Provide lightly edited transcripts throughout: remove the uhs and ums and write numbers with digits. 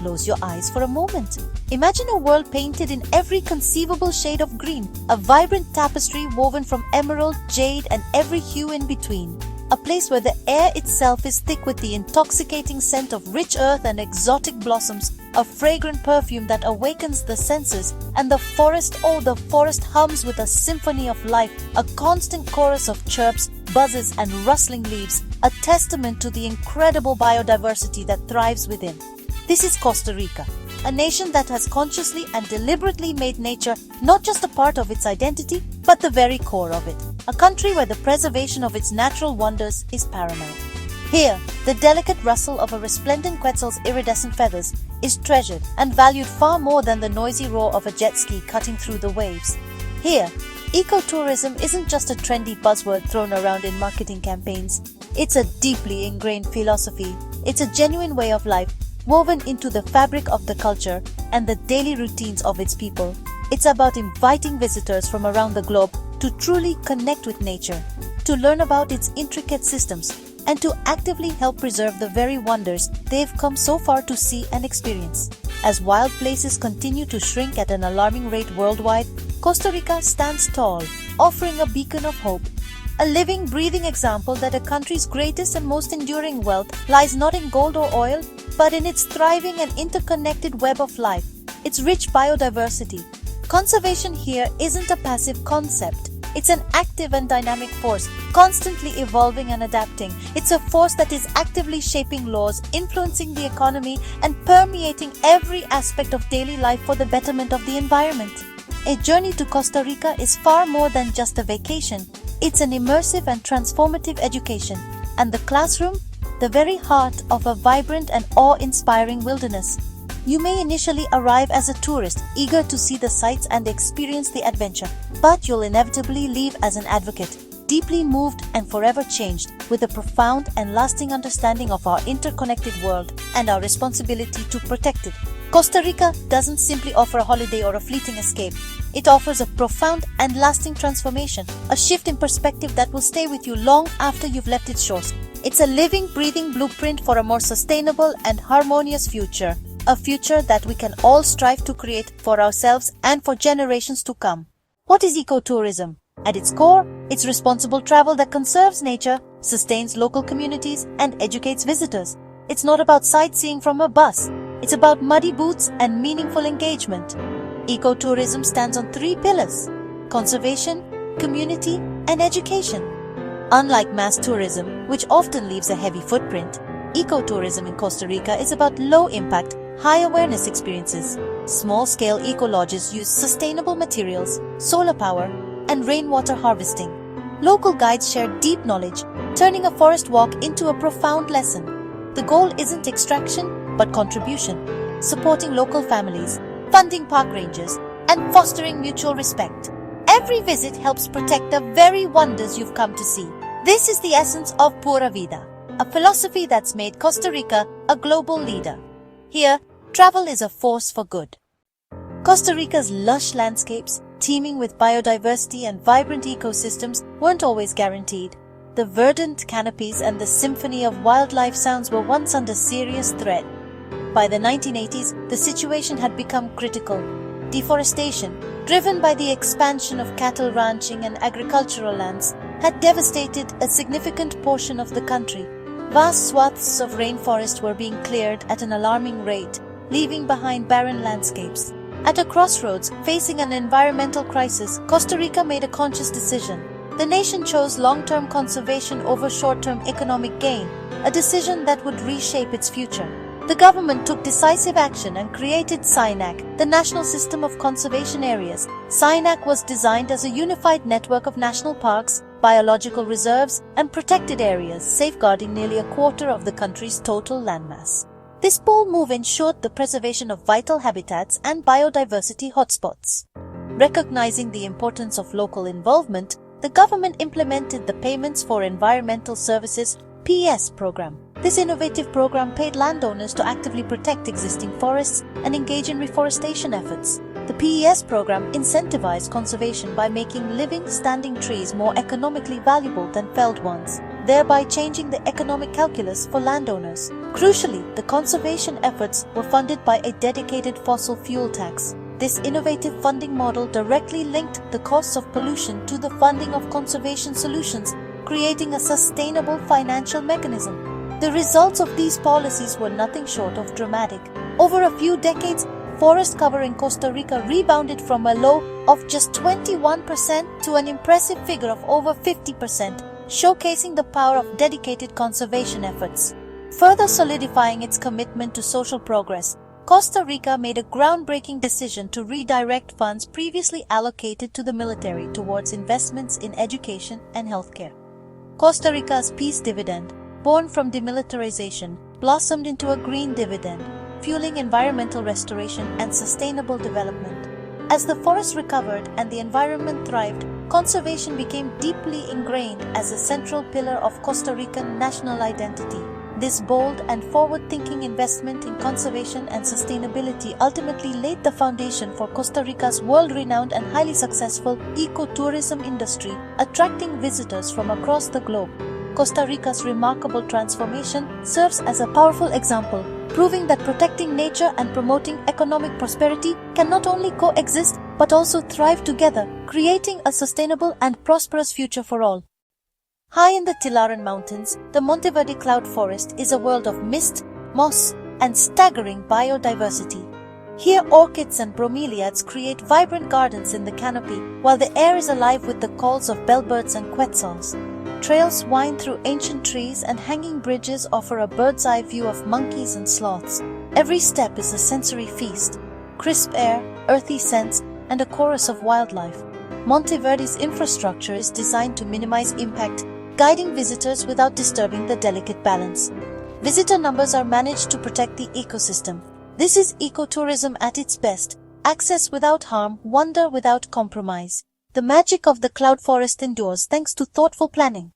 close your eyes for a moment. Imagine a world painted in every conceivable shade of green, a vibrant tapestry woven from emerald, jade, and every hue in between. A place where the air itself is thick with the intoxicating scent of rich earth and exotic blossoms, a fragrant perfume that awakens the senses, and the forest hums with a symphony of life, a constant chorus of chirps, buzzes, and rustling leaves, a testament to the incredible biodiversity that thrives within. This is Costa Rica, a nation that has consciously and deliberately made nature not just a part of its identity, but the very core of it. A country where the preservation of its natural wonders is paramount. Here, the delicate rustle of a resplendent quetzal's iridescent feathers is treasured and valued far more than the noisy roar of a jet ski cutting through the waves. Here, ecotourism isn't just a trendy buzzword thrown around in marketing campaigns. It's a deeply ingrained philosophy. It's a genuine way of life, woven into the fabric of the culture and the daily routines of its people. It's about inviting visitors from around the globe to truly connect with nature, to learn about its intricate systems, and to actively help preserve the very wonders they've come so far to see and experience. As wild places continue to shrink at an alarming rate worldwide, Costa Rica stands tall, offering a beacon of hope. A living, breathing example that a country's greatest and most enduring wealth lies not in gold or oil, but in its thriving and interconnected web of life, its rich biodiversity. Conservation here isn't a passive concept. It's an active and dynamic force, constantly evolving and adapting. It's a force that is actively shaping laws, influencing the economy, and permeating every aspect of daily life for the betterment of the environment. A journey to Costa Rica is far more than just a vacation. It's an immersive and transformative education, and the classroom, the very heart of a vibrant and awe-inspiring wilderness. You may initially arrive as a tourist, eager to see the sights and experience the adventure, but you'll inevitably leave as an advocate, deeply moved and forever changed, with a profound and lasting understanding of our interconnected world and our responsibility to protect it. Costa Rica doesn't simply offer a holiday or a fleeting escape. It offers a profound and lasting transformation, a shift in perspective that will stay with you long after you've left its shores. It's a living, breathing blueprint for a more sustainable and harmonious future. A future that we can all strive to create for ourselves and for generations to come. What is ecotourism? At its core, it's responsible travel that conserves nature, sustains local communities, and educates visitors. It's not about sightseeing from a bus. It's about muddy boots and meaningful engagement. Ecotourism stands on 3 pillars: conservation, community, and education. Unlike mass tourism, which often leaves a heavy footprint, ecotourism in Costa Rica is about low-impact, high-awareness experiences. Small-scale eco-lodges use sustainable materials, solar power, and rainwater harvesting. Local guides share deep knowledge, turning a forest walk into a profound lesson. The goal isn't extraction, but contribution, supporting local families, funding park rangers, and fostering mutual respect. Every visit helps protect the very wonders you've come to see. This is the essence of Pura Vida, a philosophy that's made Costa Rica a global leader. Here, travel is a force for good. Costa Rica's lush landscapes, teeming with biodiversity and vibrant ecosystems, weren't always guaranteed. The verdant canopies and the symphony of wildlife sounds were once under serious threat. By the 1980s, the situation had become critical. Deforestation, driven by the expansion of cattle ranching and agricultural lands, had devastated a significant portion of the country. Vast swaths of rainforest were being cleared at an alarming rate, leaving behind barren landscapes. At a crossroads, facing an environmental crisis, Costa Rica made a conscious decision. The nation chose long-term conservation over short-term economic gain, a decision that would reshape its future. The government took decisive action and created SINAC, the National System of Conservation Areas. SINAC was designed as a unified network of national parks, biological reserves, and protected areas, safeguarding nearly a quarter of the country's total landmass. This bold move ensured the preservation of vital habitats and biodiversity hotspots. Recognizing the importance of local involvement, the government implemented the Payments for Environmental Services (PES) program. This innovative program paid landowners to actively protect existing forests and engage in reforestation efforts. The PES program incentivized conservation by making living, standing trees more economically valuable than felled ones. thereby changing the economic calculus for landowners. Crucially, the conservation efforts were funded by a dedicated fossil fuel tax. This innovative funding model directly linked the costs of pollution to the funding of conservation solutions, creating a sustainable financial mechanism. The results of these policies were nothing short of dramatic. Over a few decades, forest cover in Costa Rica rebounded from a low of just 21% to an impressive figure of over 50%, showcasing the power of dedicated conservation efforts. Further solidifying its commitment to social progress, Costa Rica made a groundbreaking decision to redirect funds previously allocated to the military towards investments in education and healthcare. Costa Rica's peace dividend, born from demilitarization, blossomed into a green dividend, fueling environmental restoration and sustainable development. As the forest recovered and the environment thrived, conservation became deeply ingrained as a central pillar of Costa Rican national identity. This bold and forward-thinking investment in conservation and sustainability ultimately laid the foundation for Costa Rica's world-renowned and highly successful ecotourism industry, attracting visitors from across the globe. Costa Rica's remarkable transformation serves as a powerful example, proving that protecting nature and promoting economic prosperity can not only coexist but also thrive together, creating a sustainable and prosperous future for all. High in the Tilaran Mountains, the Monteverde cloud forest is a world of mist, moss, and staggering biodiversity. Here, orchids and bromeliads create vibrant gardens in the canopy, while the air is alive with the calls of bellbirds and quetzals. Trails wind through ancient trees and hanging bridges offer a bird's-eye view of monkeys and sloths. Every step is a sensory feast. Crisp air, earthy scents, and a chorus of wildlife. Monteverde's infrastructure is designed to minimize impact, guiding visitors without disturbing the delicate balance. Visitor numbers are managed to protect the ecosystem. This is ecotourism at its best: access without harm, wonder without compromise. The magic of the cloud forest endures thanks to thoughtful planning.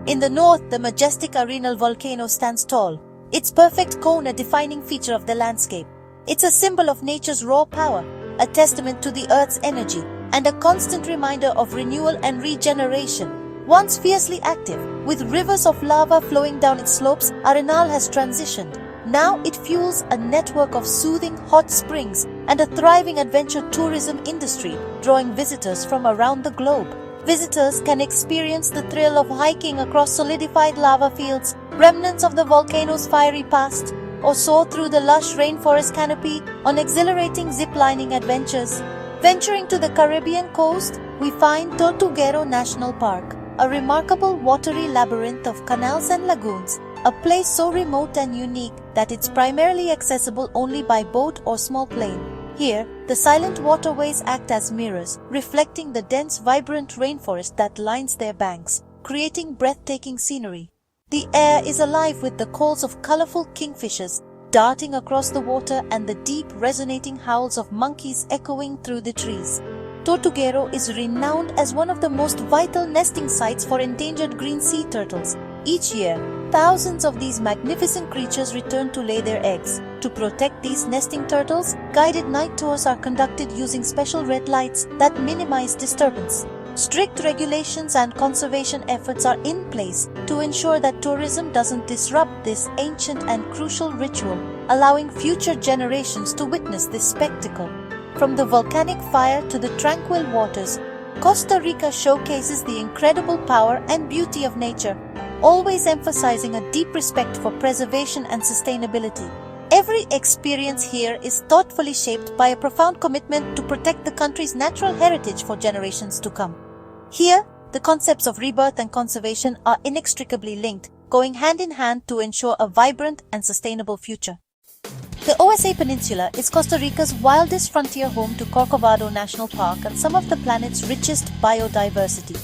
In the north, the majestic Arenal volcano stands tall, its perfect cone a defining feature of the landscape. It's a symbol of nature's raw power, a testament to the Earth's energy, and a constant reminder of renewal and regeneration. Once fiercely active, with rivers of lava flowing down its slopes, Arenal has transitioned. Now it fuels a network of soothing hot springs and a thriving adventure tourism industry, drawing visitors from around the globe. Visitors can experience the thrill of hiking across solidified lava fields, remnants of the volcano's fiery past, or soar through the lush rainforest canopy on exhilarating zip-lining adventures. Venturing to the Caribbean coast, we find Tortuguero National Park, a remarkable watery labyrinth of canals and lagoons, a place so remote and unique that it's primarily accessible only by boat or small plane. Here, the silent waterways act as mirrors, reflecting the dense, vibrant rainforest that lines their banks, creating breathtaking scenery. The air is alive with the calls of colorful kingfishers darting across the water and the deep, resonating howls of monkeys echoing through the trees. Tortuguero is renowned as one of the most vital nesting sites for endangered green sea turtles. Each year, thousands of these magnificent creatures return to lay their eggs. To protect these nesting turtles, guided night tours are conducted using special red lights that minimize disturbance. Strict regulations and conservation efforts are in place to ensure that tourism doesn't disrupt this ancient and crucial ritual, allowing future generations to witness this spectacle. From the volcanic fire to the tranquil waters, Costa Rica showcases the incredible power and beauty of nature, always emphasizing a deep respect for preservation and sustainability. Every experience here is thoughtfully shaped by a profound commitment to protect the country's natural heritage for generations to come. Here, the concepts of rebirth and conservation are inextricably linked, going hand in hand to ensure a vibrant and sustainable future. The OSA Peninsula is Costa Rica's wildest frontier home to Corcovado National Park and some of the planet's richest biodiversity.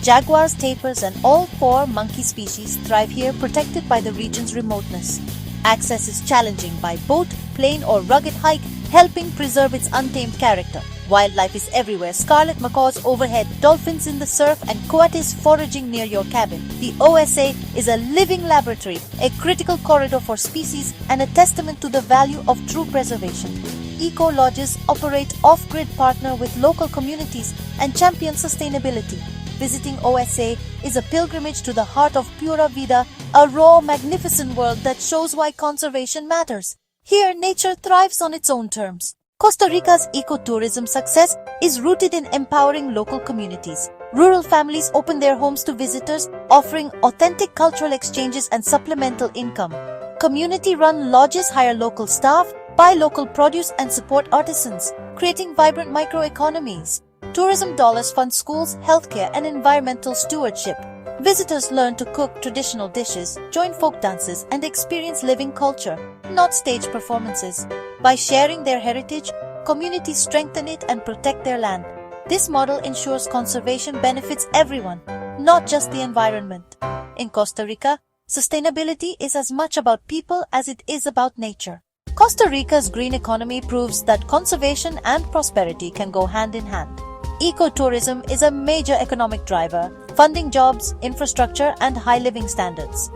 Jaguars, tapirs, and all 4 monkey species thrive here, protected by the region's remoteness. Access is challenging by boat, plane, or rugged hike, helping preserve its untamed character. Wildlife is everywhere: scarlet macaws overhead, dolphins in the surf, and coatis foraging near your cabin. The OSA is a living laboratory, a critical corridor for species, and a testament to the value of true preservation. Eco-lodges operate off-grid, partner with local communities, and champion sustainability. visiting OSA is a pilgrimage to the heart of Pura Vida, a raw, magnificent world that shows why conservation matters. Here, nature thrives on its own terms. Costa Rica's ecotourism success is rooted in empowering local communities. Rural families open their homes to visitors, offering authentic cultural exchanges and supplemental income. Community-run lodges hire local staff, buy local produce and support artisans, creating vibrant microeconomies. Tourism dollars fund schools, healthcare and environmental stewardship. Visitors learn to cook traditional dishes, join folk dances and experience living culture, not stage performances. By sharing their heritage, communities strengthen it and protect their land. This model ensures conservation benefits everyone, not just the environment. In Costa Rica, sustainability is as much about people as it is about nature. Costa Rica's green economy proves that conservation and prosperity can go hand in hand. Ecotourism is a major economic driver, funding jobs, infrastructure, and high living standards.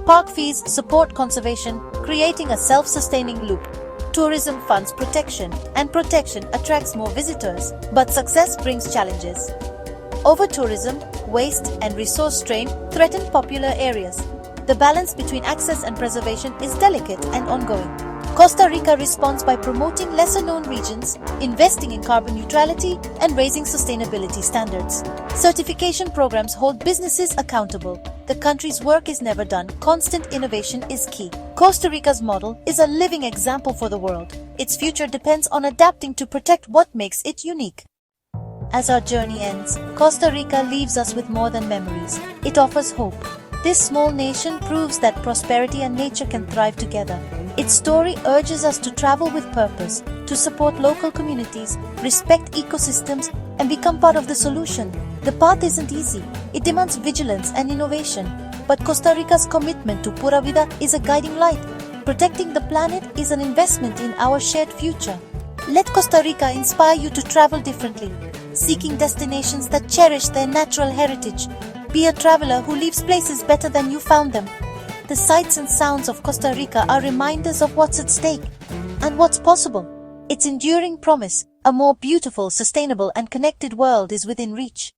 Park fees support conservation, creating a self-sustaining loop. Tourism funds protection, and protection attracts more visitors, but success brings challenges. Over-tourism, waste, and resource strain threaten popular areas. The balance between access and preservation is delicate and ongoing. Costa Rica responds by promoting lesser-known regions, investing in carbon neutrality, and raising sustainability standards. Certification programs hold businesses accountable. The country's work is never done. Constant innovation is key. Costa Rica's model is a living example for the world. Its future depends on adapting to protect what makes it unique. As our journey ends, Costa Rica leaves us with more than memories. It offers hope. This small nation proves that prosperity and nature can thrive together. Its story urges us to travel with purpose, to support local communities, respect ecosystems, and become part of the solution. The path isn't easy. It demands vigilance and innovation. But Costa Rica's commitment to Pura Vida is a guiding light. Protecting the planet is an investment in our shared future. Let Costa Rica inspire you to travel differently, seeking destinations that cherish their natural heritage. Be a traveler who leaves places better than you found them. The sights and sounds of Costa Rica are reminders of what's at stake and what's possible. Its enduring promise, a more beautiful, sustainable and connected world is within reach.